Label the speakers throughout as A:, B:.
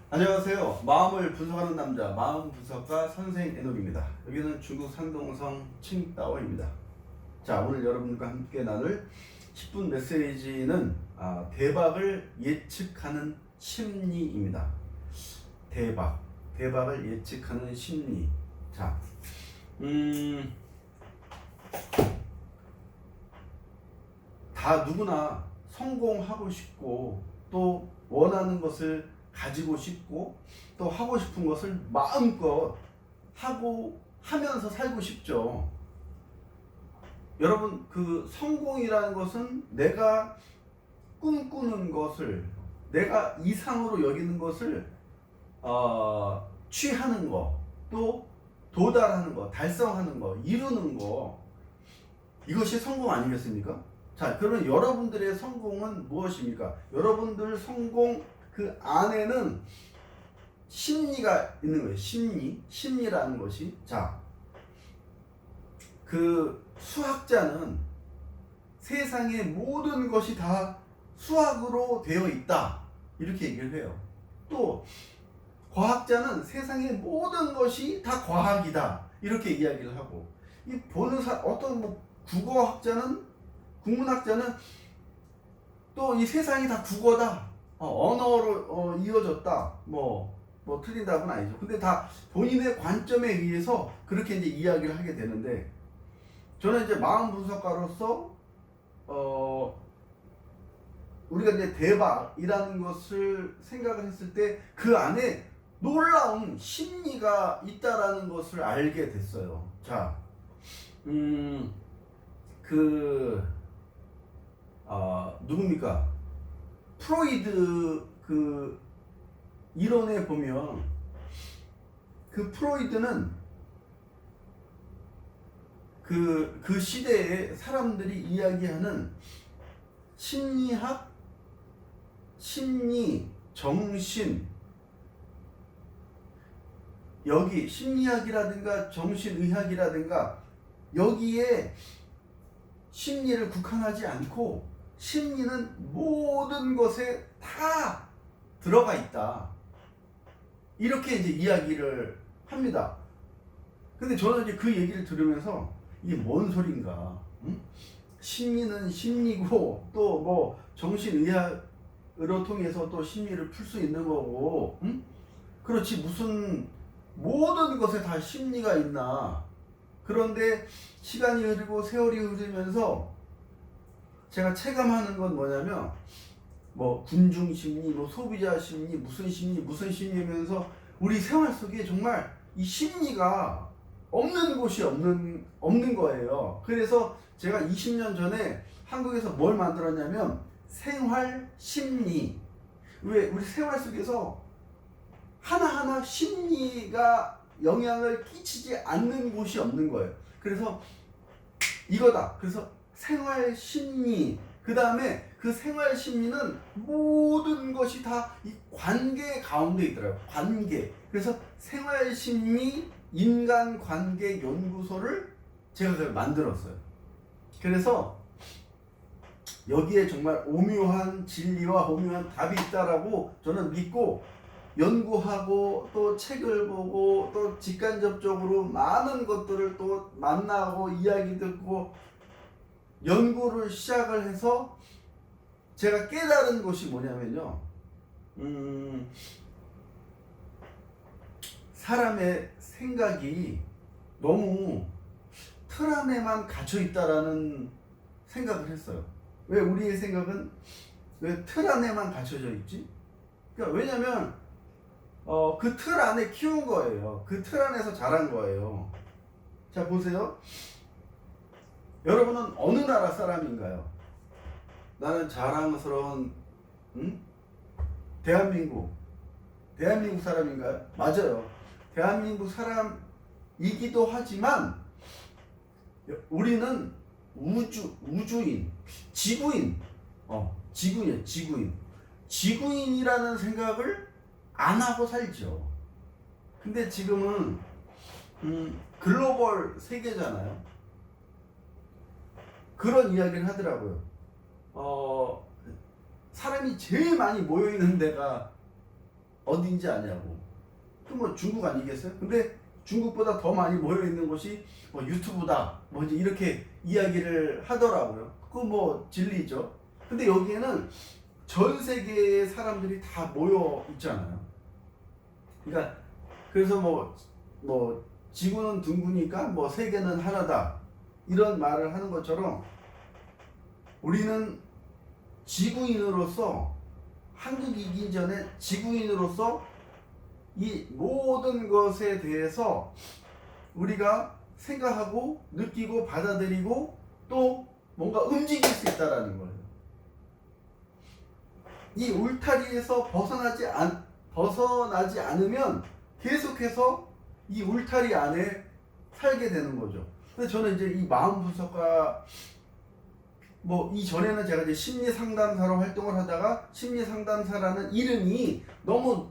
A: 안녕하세요. 마음을 분석하는 남자, 마음 분석가 선생 에녹입니다. 여기는 중국 산동성 칭다오입니다. 자, 오늘 여러분과 함께 나눌 10분 메시지는 대박을 예측하는 심리입니다. 대박을 예측하는 심리. 자, 다 누구나 성공하고 싶고 또 원하는 것을 가지고 싶고 또 하고 싶은 것을 마음껏 하고 하면서 살고 싶죠. 여러분, 그 성공이라는 것은 내가 꿈꾸는 것을, 내가 이상으로 여기는 것을 취하는 거, 또 도달하는 거, 달성하는 거, 이루는 거, 이것이 성공 아니겠습니까? 자, 그러면 여러분들의 성공은 무엇입니까? 여러분들 성공 그 안에는 심리가 있는 거예요. 심리라는 것이. 자, 그 수학자는 세상의 모든 것이 다 수학으로 되어 있다, 이렇게 얘기를 해요. 또 과학자는 세상의 모든 것이 다 과학이다, 이렇게 이야기를 하고, 이 보는 어떤 국어학자는, 국문학자는 또 이 세상이 다 국어다, 언어로 이어졌다, 뭐 틀린다고는 아니죠. 근데 다 본인의 관점에 의해서 그렇게 이제 이야기를 하게 되는데, 저는 이제 마음 분석가로서 우리가 이제 대박이라는 것을 생각을 했을 때 그 안에 놀라운 심리가 있다라는 것을 알게 됐어요. 자, 누굽니까? 프로이드 그 이론에 보면, 그 프로이드는 그 시대에 사람들이 이야기하는 심리학, 심리, 정신, 여기 심리학이라든가 정신의학이라든가 여기에 심리를 국한하지 않고 심리는 모든 것에 다 들어가 있다, 이렇게 이제 이야기를 합니다. 근데 저는 이제 그 얘기를 들으면서 이게 뭔 소린가? 응? 심리는 심리고 또 뭐 정신의학으로 통해서 또 심리를 풀 수 있는 거고, 응? 그렇지, 무슨 모든 것에 다 심리가 있나? 그런데 시간이 흐르고 세월이 흐르면서 제가 체감하는 건 뭐냐면, 뭐 군중 심리, 뭐 소비자 심리, 무슨 심리면서 우리 생활 속에 정말 이 심리가 없는 곳이 없는 거예요. 그래서 제가 20년 전에 한국에서 뭘 만들었냐면 생활 심리. 왜 우리 생활 속에서 하나하나 심리가 영향을 끼치지 않는 곳이 없는 거예요. 그래서 이거다. 그래서 생활 심리. 그 다음에 그 생활 심리는 모든 것이 다 이 관계 가운데 있더라고요. 관계. 그래서 생활 심리 인간관계 연구소를 제가 만들었어요. 그래서 여기에 정말 오묘한 진리와 오묘한 답이 있다라고 저는 믿고 연구하고 또 책을 보고 또 직간접적으로 많은 것들을 또 만나고 이야기 듣고 연구를 시작을 해서 제가 깨달은 것이 뭐냐면요, 사람의 생각이 너무 틀 안에만 갇혀 있다라는 생각을 했어요. 왜 우리의 생각은 왜 틀 안에만 갇혀져 있지? 그러니까 왜냐면 그 틀 안에 키운 거예요. 그 틀 안에서 자란 거예요. 자, 보세요. 여러분은 어느 나라 사람인가요? 나는 자랑스러운 대한민국 사람인가요? 맞아요. 대한민국 사람이기도 하지만 우리는 우주인, 지구인, 지구인이라는 생각을 안 하고 살죠. 근데 지금은 글로벌 세계잖아요. 그런 이야기를 하더라고요. 사람이 제일 많이 모여있는 데가 어딘지 아냐고. 그 뭐 중국 아니겠어요? 근데 중국보다 더 많이 모여 있는 곳이 뭐 유튜브다. 뭐 이제 이렇게 이야기를 하더라고요. 그거 뭐 진리죠. 근데 여기에는 전 세계의 사람들이 다 모여 있잖아요. 그러니까 그래서 뭐 지구는 둥그니까 뭐 세계는 하나다. 이런 말을 하는 것처럼 우리는 지구인으로서 한국이기 전에 지구인으로서 이 모든 것에 대해서 우리가 생각하고 느끼고 받아들이고 또 뭔가 움직일 수 있다라는 거예요. 이 울타리에서 벗어나지 않으면 계속해서 이 울타리 안에 살게 되는 거죠. 근데 저는 이제 이 마음 분석과 뭐 이전에는 제가 이제 심리 상담사로 활동을 하다가 심리 상담사라는 이름이 너무,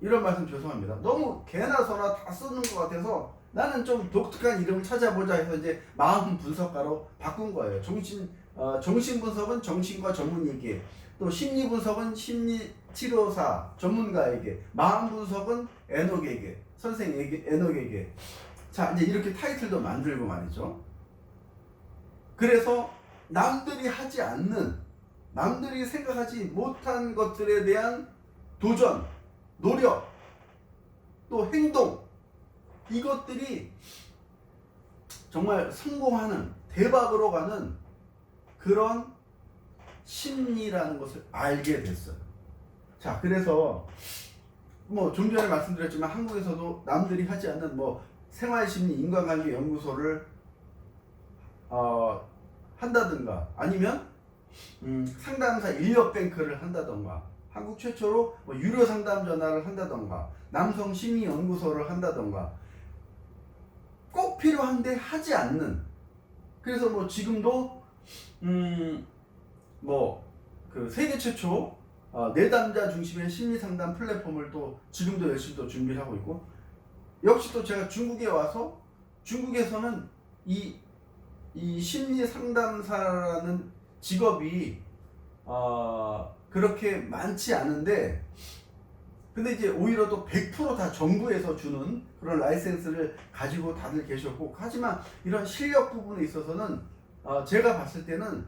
A: 이런 말씀 죄송합니다, 너무 개나 소나 다 쓰는 것 같아서 나는 좀 독특한 이름을 찾아보자 해서 이제 마음 분석가로 바꾼 거예요. 정신 분석은 정신과 전문의에게, 또 심리 분석은 심리 치료사 전문가에게, 마음 분석은 에녹에게, 선생에게, 에녹에게. 자, 이제 이렇게 타이틀도 만들고 말이죠. 그래서 남들이 하지 않는, 남들이 생각하지 못한 것들에 대한 도전, 노력, 또 행동, 이것들이 정말 성공하는, 대박으로 가는 그런 심리라는 것을 알게 됐어요. 자, 그래서 뭐 좀 전에 말씀드렸지만 한국에서도 남들이 하지 않는 뭐 생활심리 인간관계 연구소를 한다든가, 아니면 상담사 인력뱅크를 한다든가, 한국 최초로 뭐 유료 상담 전화를 한다든가, 남성 심리 연구소를 한다든가, 꼭 필요한데 하지 않는. 그래서 뭐 지금도 뭐 그 세계 최초 내담자 중심의 심리 상담 플랫폼을 또 지금도 열심히 또 준비를 하고 있고, 역시 또 제가 중국에 와서 중국에서는 이 심리 상담사라는 직업이 그렇게 많지 않은데, 근데 이제 오히려 또 100% 다 정부에서 주는 그런 라이센스를 가지고 다들 계셨고, 하지만 이런 실력 부분에 있어서는 제가 봤을 때는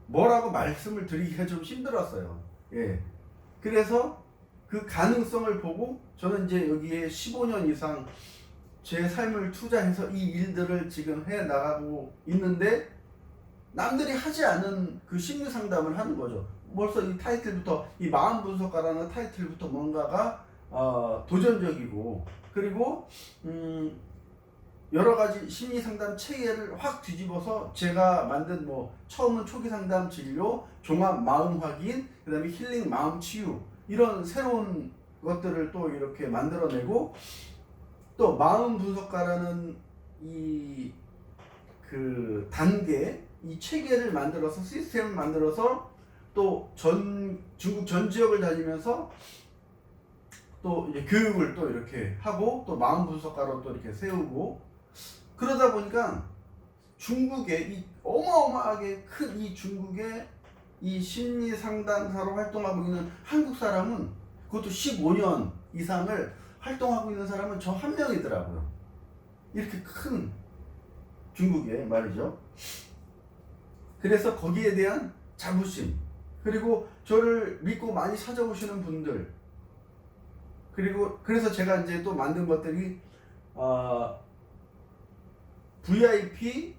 A: 뭐라고 말씀을 드리기가 좀 힘들었어요. 예. 그래서 그 가능성을 보고 저는 이제 여기에 15년 이상 제 삶을 투자해서 이 일들을 지금 해 나가고 있는데, 남들이 하지 않은 그 심리 상담을 하는 거죠. 벌써 이 타이틀부터, 이 마음 분석가라는 타이틀부터 뭔가가 도전적이고, 그리고 여러 가지 심리 상담 체계를 확 뒤집어서 제가 만든, 뭐 처음은 초기 상담 진료, 종합 마음 확인, 그다음에 힐링 마음 치유, 이런 새로운 것들을 또 이렇게 만들어내고, 또 마음 분석가라는 이 그 단계, 이 체계를 만들어서, 시스템을 만들어서 또 중국 전 지역을 다니면서 또 이제 교육을 또 이렇게 하고, 또 마음 분석가로 또 이렇게 세우고, 그러다 보니까 중국의 이 어마어마하게 큰 이 중국의 이 심리 상담사로 활동하고 있는 한국 사람은, 그것도 15년 이상을 활동하고 있는 사람은 저 한 명이더라고요. 이렇게 큰 중국에 말이죠. 그래서 거기에 대한 자부심, 그리고 저를 믿고 많이 찾아오시는 분들, 그리고 그래서 제가 이제 또 만든 것들이 VIP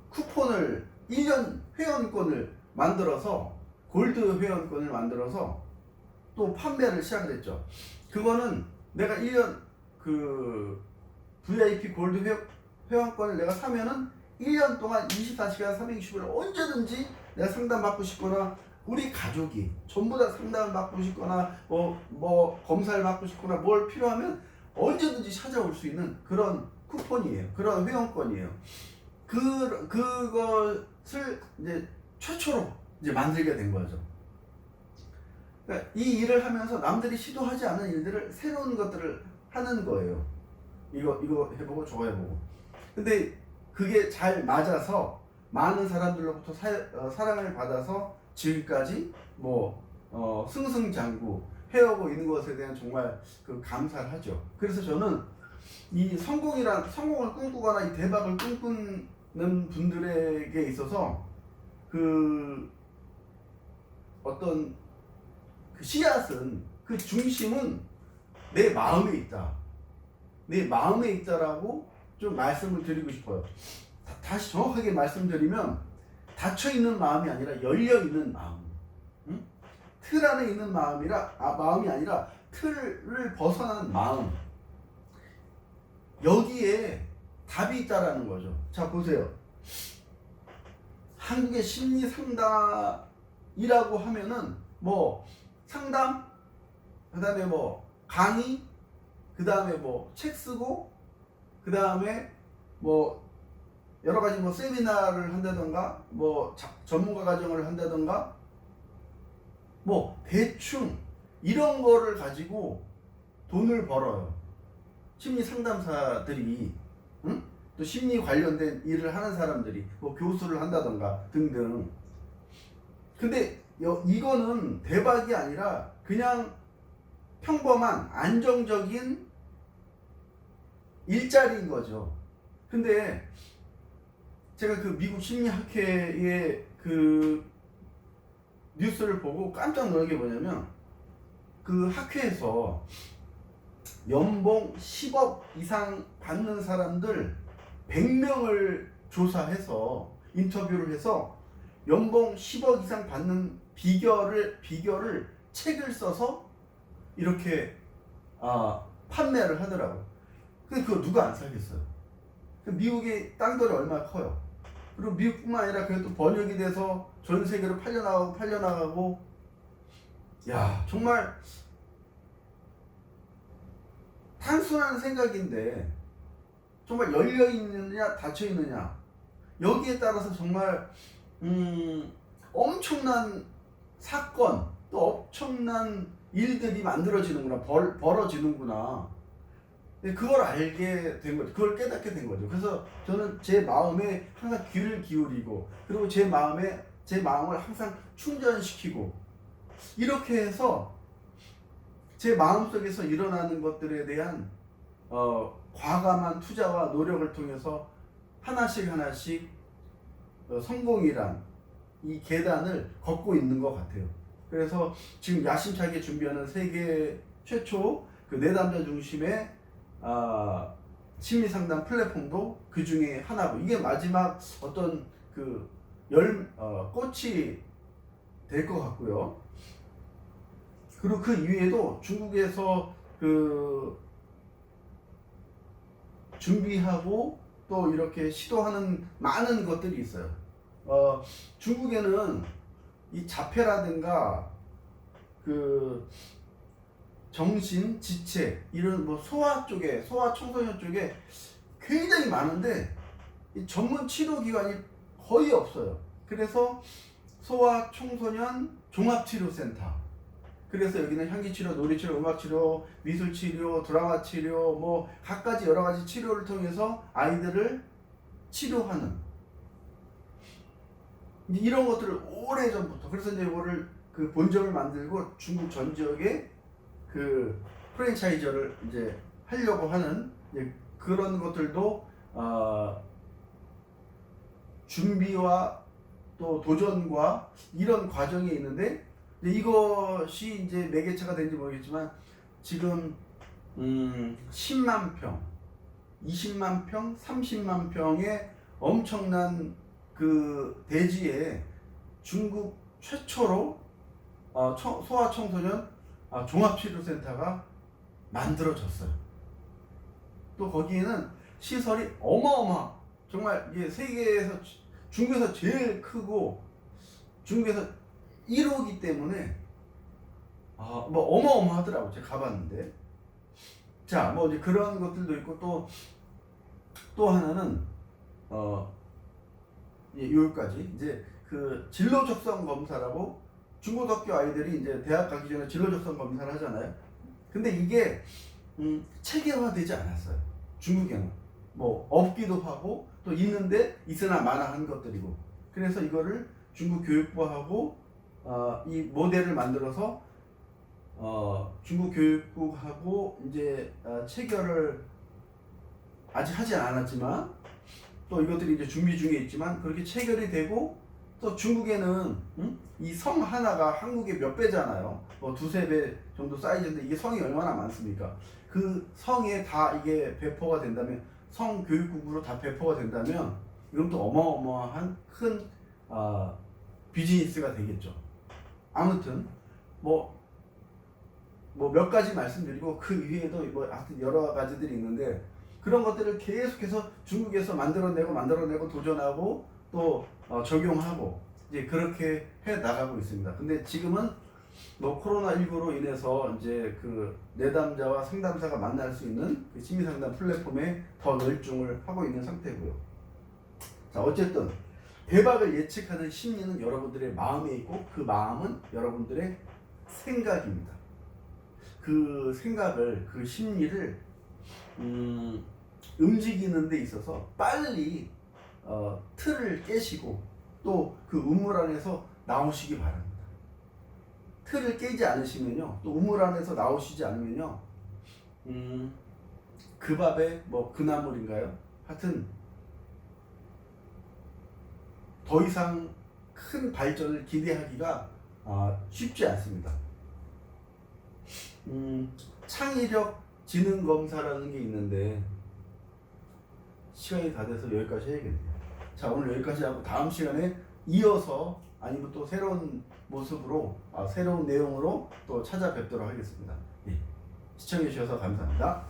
A: 쿠폰을, 1년 회원권을 만들어서, 골드 회원권을 만들어서 또 판매를 시작을 했죠. 그거는 내가 1년 그 VIP 골드 회원권을 내가 사면은 1년 동안 24시간 360일 언제든지 내가 상담받고 싶거나, 우리 가족이 전부 다 상담을 받고 싶거나, 뭐 검사를 받고 싶거나, 뭘 필요하면 언제든지 찾아올 수 있는 그런 쿠폰이에요. 그런 회원권이에요. 그것을 이제 최초로 이제 만들게 된 거죠. 그러니까 이 일을 하면서 남들이 시도하지 않은 일들을, 새로운 것들을 하는 거예요. 이거 해보고 저거 해보고. 근데 그게 잘 맞아서 많은 사람들로부터 사랑을 받아서 지금까지 승승장구 해오고 있는 것에 대한 정말 그 감사를 하죠. 그래서 저는 이 성공을 꿈꾸거나 이 대박을 꿈꾸는 분들에게 있어서 그 어떤 그 씨앗은, 그 중심은 내 마음에 있다. 내 마음에 있다라고 좀 말씀을 드리고 싶어요. 다시 정확하게 말씀드리면 닫혀있는 마음이 아니라 열려있는 마음. 응? 틀 안에 있는 마음이 아니라 틀을 벗어난 마음. 여기에 답이 있다라는 거죠. 자, 보세요. 한국의 심리 상담이라고 하면은 상담, 그 다음에 강의, 그 다음에 책 쓰고, 그 다음에 여러 가지 세미나를 한다던가, 전문가 과정을 한다던가, 대충 이런 거를 가지고 돈을 벌어요. 심리 상담사들이, 응? 또 심리 관련된 일을 하는 사람들이 교수를 한다던가 등등. 근데 이거는 대박이 아니라 그냥 평범한 안정적인 일자리인 거죠. 근데 제가 그 미국 심리학회의 그 뉴스를 보고 깜짝 놀란 게 뭐냐면, 그 학회에서 연봉 10억 이상 받는 사람들 100명을 조사해서 인터뷰를 해서 연봉 10억 이상 받는 비결을 책을 써서 이렇게 판매를 하더라고요. 근데 그거 누가 안 사겠어요? 미국의 땅들이 얼마나 커요. 그리고 미국뿐만 아니라 그래도 번역이 돼서 전 세계로 팔려나가고, 야, 정말 단순한 생각인데 정말 열려있느냐 닫혀있느냐, 여기에 따라서 정말 엄청난 사건, 또 엄청난 일들이 만들어지는구나, 벌어지는구나. 그걸 알게 된 거죠. 그걸 깨닫게 된 거죠. 그래서 저는 제 마음에 항상 귀를 기울이고, 그리고 제 마음을 항상 충전시키고, 이렇게 해서 제 마음속에서 일어나는 것들에 대한 과감한 투자와 노력을 통해서 하나씩 성공이란 이 계단을 걷고 있는 것 같아요. 그래서 지금 야심차게 준비하는 세계 최초 그 내담자 중심의 심리상담 플랫폼도 그 중에 하나고, 이게 마지막 어떤 꽃이 될 것 같고요. 그리고 그 이외에도 중국에서 준비하고 또 이렇게 시도하는 많은 것들이 있어요. 중국에는 이 자폐라든가 정신, 지체, 이런 소아 청소년 쪽에 굉장히 많은데 이 전문 치료 기관이 거의 없어요. 그래서 소아 청소년 종합치료센터, 그래서 여기는 향기치료, 놀이치료, 음악치료, 미술치료, 드라마치료, 갖가지 여러 가지 치료를 통해서 아이들을 치료하는 이런 것들을 오래전부터, 그래서 이제 이거를 본점을 만들고 중국 전 지역에 프랜차이저를 이제 하려고 하는 그런 것들도 준비와 또 도전과 이런 과정이 있는데, 이것이 이제 매개체가 된지 모르겠지만 지금 10만 평, 20만 평, 30만 평의 엄청난 대지에 중국 최초로 소아 청소년 종합치료센터가 만들어졌어요. 또 거기에는 시설이 정말 이게 세계에서, 중국에서 제일 크고 중국에서 1호기 때문에 어마어마하더라고. 제가 가봤는데. 자, 이제 그런 것들도 있고, 또 하나는 여기까지 이제 진로 적성 검사라고, 중고등학교 아이들이 이제 대학 가기 전에 진로 적성 검사를 하잖아요. 근데 이게 체계화되지 않았어요. 중국에는 없기도 하고 또 있는데 있으나 마나한 것들이고, 그래서 이거를 중국 교육부하고 이 모델을 만들어서 중국 교육부하고 이제 체결을 아직 하지 않았지만, 또 이것들이 이제 준비 중에 있지만 그렇게 체결이 되고, 또 중국에는 이 성 하나가 한국의 몇 배잖아요. 뭐 두세 배 정도 사이즈인데 이게 성이 얼마나 많습니까? 그 성에 다 이게 배포가 된다면, 성 교육국으로 다 배포가 된다면 이건 또 어마어마한 큰 비즈니스가 되겠죠. 아무튼 뭐 몇 가지 말씀드리고 그 위에도 뭐 하여튼 여러 가지들이 있는데, 그런 것들을 계속해서 중국에서 만들어내고 도전하고 또 적용하고 이제 그렇게 해 나가고 있습니다. 근데 지금은 뭐 코로나19로 인해서 이제 그 내담자와 상담사가 만날 수 있는 그 심리상담 플랫폼에 더 열중을 하고 있는 상태고요. 자, 어쨌든 대박을 예측하는 심리는 여러분들의 마음에 있고, 그 마음은 여러분들의 생각입니다. 그 생각을, 그 심리를 움직이는 데 있어서 빨리 틀을 깨시고 또 그 우물 안에서 나오시기 바랍니다. 틀을 깨지 않으시면요, 또 우물 안에서 나오시지 않으면요, 그 밥에 뭐 그 나물인가요? 하여튼 더 이상 큰 발전을 기대하기가 쉽지 않습니다. 창의력 지능 검사라는 게 있는데 시간이 다 돼서 여기까지 해야겠네요. 자, 오늘 여기까지 하고 다음 시간에 이어서 아니면 또 새로운 모습으로 새로운 내용으로 또 찾아뵙도록 하겠습니다. 예. 시청해 주셔서 감사합니다.